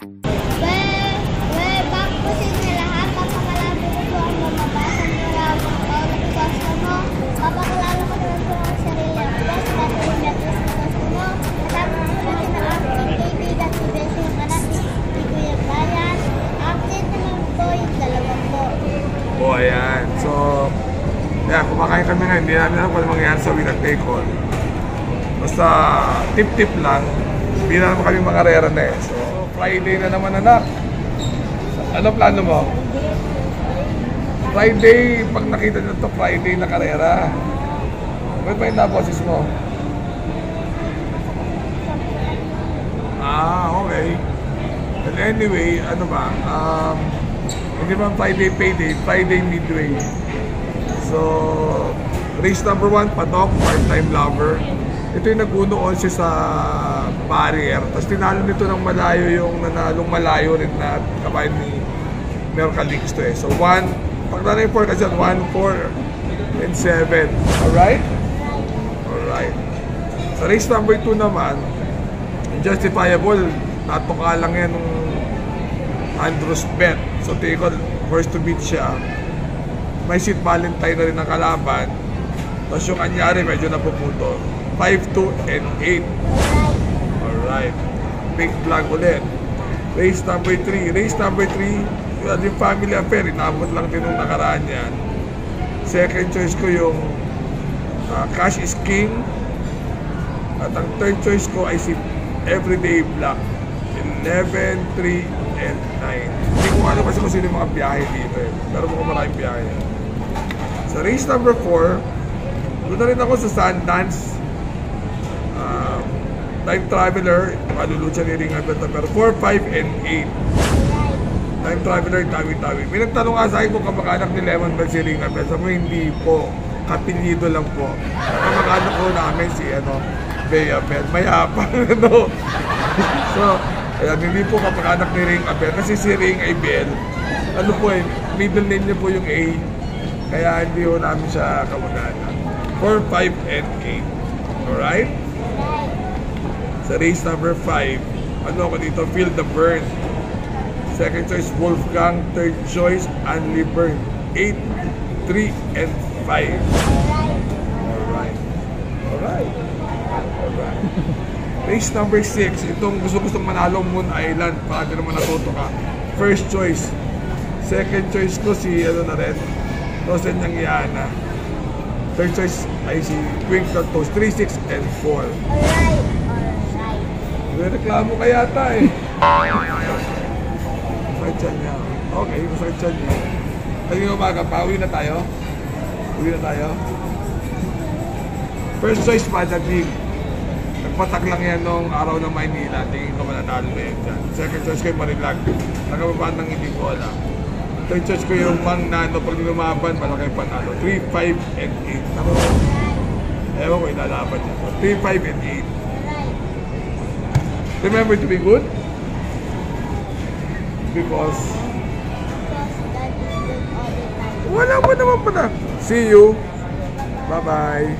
Back po sa inyo lahat. Papakalalo ko po ang mababasa nila ang gusto mo. Papakalalo ko naman po ang sarili ang best na telemetris na gusto mo. Kasama po natin ang aking kaibigan si Bessie yung anak ni Kuya Brian. Update naman po yung dalawa po. Oh, ayan. So, yeah, kumakain kami na. Hindi namin alam kung mangyayari sa winner take all. Basta tip-tip lang. Hindi na naman kami makarera na eh. So, Friday na naman anak. Ano plano mo? Friday, pag nakita nyo ito, Friday na karera. Ba't ba yung na-bosses mo? Okay. But anyway, ano ba? Hindi man Friday payday, Friday midway. So, race number 1, Patok, part-time lover. Ito yung nag-uno 11 sa barrier. Tapos tinalo nito ng malayo yung nanalong malayo rin na kabayan ni Mercalix to eh. So 1, pagdala yung 4 kasi 1, 4, and 7. Alright? Alright. Sa race number 2 naman, justifiable. Natuka lang yan ng Andrews Bet. So tingin ko, first to beat siya. May seat Valentine na rin ang kalaban. Tapos yung anyari medyo napuputo. 5, 2, and 8. Alright. Big flag ulit. Race number 3. Race number 3, yung family affair. Inabot lang din nung nakaraan yan. Second choice ko yung Cash is King. At ang third choice ko ay si Everyday Black. 11, 3, and 9. Hindi ko alam kasi kung sino yung mga biyahe dito eh. Pero mukhang maraming biyahe. Sa race number 4, doon na rin ako sa Sundance. Time Traveler, malulucha ni Ring Abel pero 4, 5, and 8. Time Traveler, tawi-tawi. May nagtanong nga sa akin kung kamag-anak ni Lemon Bell si Ring Abel. Sabi mo, hindi po. Kapilido lang po. Kamag-anak ko namin si Bea Bell. Mayapang, ano. So, ayan, hindi po kamag-anak ni Ring Abel. Kasi si Ring Abel, ano po eh, middle name niya po yung A. Kaya hindi po namin siya kamag-anak. 4, 5, and 8. Alright? Sa race number 5, ano ako dito? Feel the Burn. Second choice, Wolfgang. Third choice, Unli Burn. 8, 3, and 5. Alright. Alright. Alright. Race number 6, itong gusto-gustong manalo Moon Island. Baka di naman natuto ka. First choice. Second choice ko si, ano na rin, Rosen Yangiana. Third choice ay si Twinkle Toast. 3, 6, and 4. Alright. May reklamo ka yata eh. Masakit siya niya. Okay, masakit siya niya. Kasi umaga pa, uwi na tayo. Uwi na tayo. First choice, Padating. Nagpatak lang yan nung araw ng Maynila. Tingin ko mananalo na yun dyan. Second choice ko yung Marilag. Nagkababaan ng hindi ko alam. Third choice ko yung Mang Nano. Pag lumaban, malaki panalo. 3, 5, and 8. Ako, ewan ko, ilalaban niya. 3, 5, and 8. Remember to be good because wala pa naman pala. See you. Bye-bye.